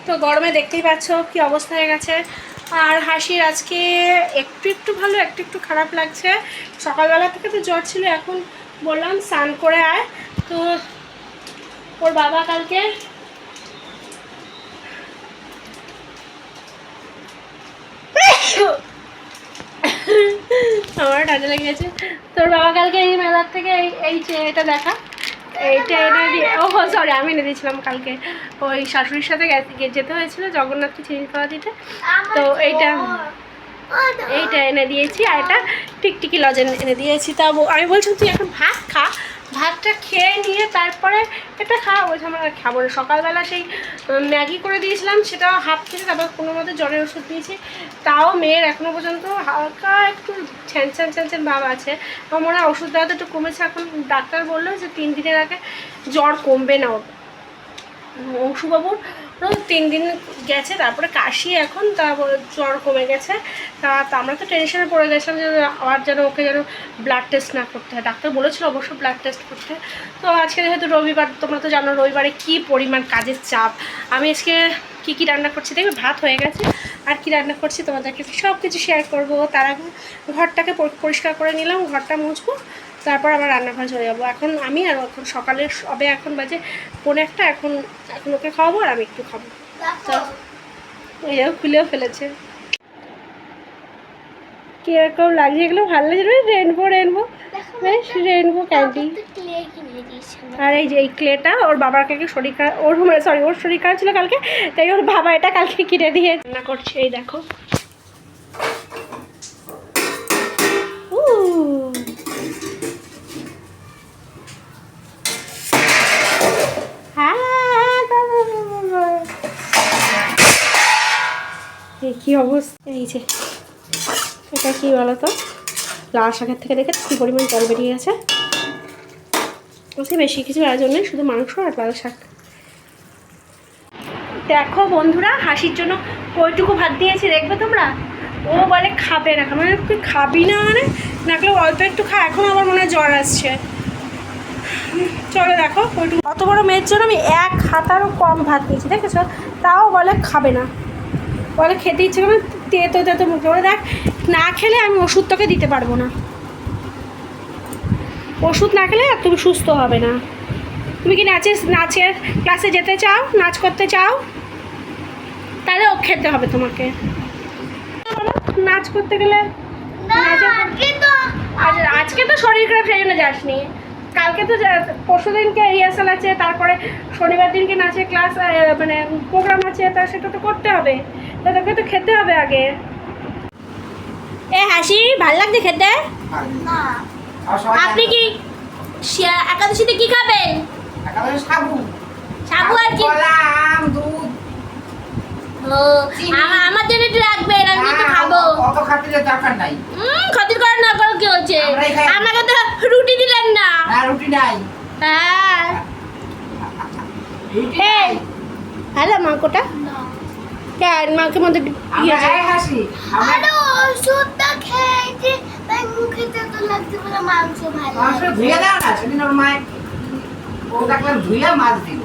তো গরমে দেখতেই পাচ্ছ কি অবস্থা হয়ে গেছে। আর হাসির আজকে একটু একটু ভালো, একটু একটু খারাপ লাগছে। সকালবেলা থেকে তো জ্বর ছিল, এখন বললাম স্নান করে আয়। তো ওর বাবা কালকে আমার ঠান্ডা লেগে গেছে। তোর বাবা কালকে এই মেলার থেকে এই এটা দেখা, এইটা এনে দিয়ে, ও সরি আমি এনে দিয়েছিলাম কালকে। ওই শাশুড়ির সাথে যেতে হয়েছিল জগন্নাথকে চিনি করা দিতে, তো এইটা এনে দিয়েছি। আর এটা টিকটিকি লজেন এনে দিয়েছি। তা আমি বলছিলাম তুই এখন ভাত খা, ভাতটা খেয়ে নিয়ে তারপরে এটা খাওয়া। বলছি আমরা খাবো না। সকালবেলা সেই ম্যাগি করে দিয়েছিলাম, সেটাও হাফ খেয়ে তারপর কোনো মতো জ্বরের ওষুধ দিয়েছি। তাও মেয়ের এখনও পর্যন্ত হালকা একটু ছ্যান ভাব আছে। আমার মনে হয় ওষুধ দেওয়াতে একটু কমেছে। এখন ডাক্তার বললো যে 3 দিনের আগে জ্বর কমবে না ওর। অংশুবাবুর 3 দিন গেছে, তারপরে কাশি, এখন তারপর জ্বর কমে গেছে। তা আমরা তো টেনশনে পড়ে গেছিলাম যে আবার যেন ওকে যেন ব্লাড টেস্ট না করতে হয়। ডাক্তার বলেছিল অবশ্য ব্লাড টেস্ট করতে। তো আজকে যেহেতু রবিবার, তোমরা তো জানো রবিবারে কী পরিমাণ কাজের চাপ। আমি আজকে কী রান্না করছি দেখবে, ভাত হয়ে গেছে। আর কি রান্না করছি তোমাদেরকে সব কিছু শেয়ার করবো। তার আগে ঘরটাকে পরিষ্কার করে নিলাম, ঘরটা মুছবো, তারপর আবার রান্নাঘর চলে যাবো। এখন আমি আর এখন সকালের সবে এখন বাজে 1:45, এখন ওকে খাওয়াবো আর আমি একটু খাবো। তো এও খুলেও ফেলেছে। কীরকম লাগছে এগুলো? ভালো লাগছে, রেনবো বেশ রেনবো ক্যান্ডি। আর এই যে এই ক্লেটা ওর বাবার কালকে শরীর খারাপ, ওর শরীর খারাপ ছিল কালকে, তাই ওর বাবা এটা কালকে কিনে দিয়ে রান্না করছে। এই দেখো, কি অবস্থা। এই যে এটা কি বলো তো, লাল শাকের থেকে দেখে কী পরিমাণ জল বেরিয়ে গেছে। বেশি কিছু আয়োজন নেই, শুধু মাংস আর লাল শাক। দেখো বন্ধুরা, হাসির জন্য কইটুকু ভাত দিয়েছি দেখবে তোমরা। ও বলে খাবে না, মানে তুই খাবি না মানে না খেলে অল্প একটু খা, এখন আমার মনে হয় জ্বর আসছে। চলো দেখো কইটুকু, অত বড় মেয়ের জন্য আমি 1 হাতারও কম ভাত দিয়েছি দেখেছো, তাও বলে খাবে না। বলে খেতে ইচ্ছে করে তেতো মুখে। বলে দেখ না খেলে আমি ওষুধ তোকে দিতে পারবো না, ওষুধ না খেলে তুমি সুস্থ হবে না। তুমি কি নাচের ক্লাসে যেতে চাও, নাচ করতে চাও, তাহলে ও খেতে হবে তোমাকে। নাচ করতে গেলে আজকে তো শরীর খারাপ, সেই জন্য যাসনি। কালকে তো পরশু দিনকে রিহার্সাল আছে, তারপরে শনিবার দিনকে নাচের ক্লাস মানে প্রোগ্রাম আছে, তা সেটা তো করতে হবে, তা তোকে তো খেতে হবে আগে। এ হাসি, ভাল লাগছে খেতে? আপনি কি একাদশীতে কি খাবেন? সাবু আর কি? আমার জন্য একটু রাখবেন, আমি একটু খাবো। অত খাতিরের দরকার নাই। খাতির করার না করার কি হচ্ছে? আমাকে তো রুটি দিলেন না। রুটি নাই। হ্যাঁ হ্যালো মাংকটা কেন মাকে মধ্যে হাসি ওষুধটা খেয়েছি, তাই মুখে তো লাগছে বলে মাংস ভালো। মাংস ধুয়ে দাও না, সেদিন ওর মায় ও দেখলাম ধুয়ে মাছ দিল।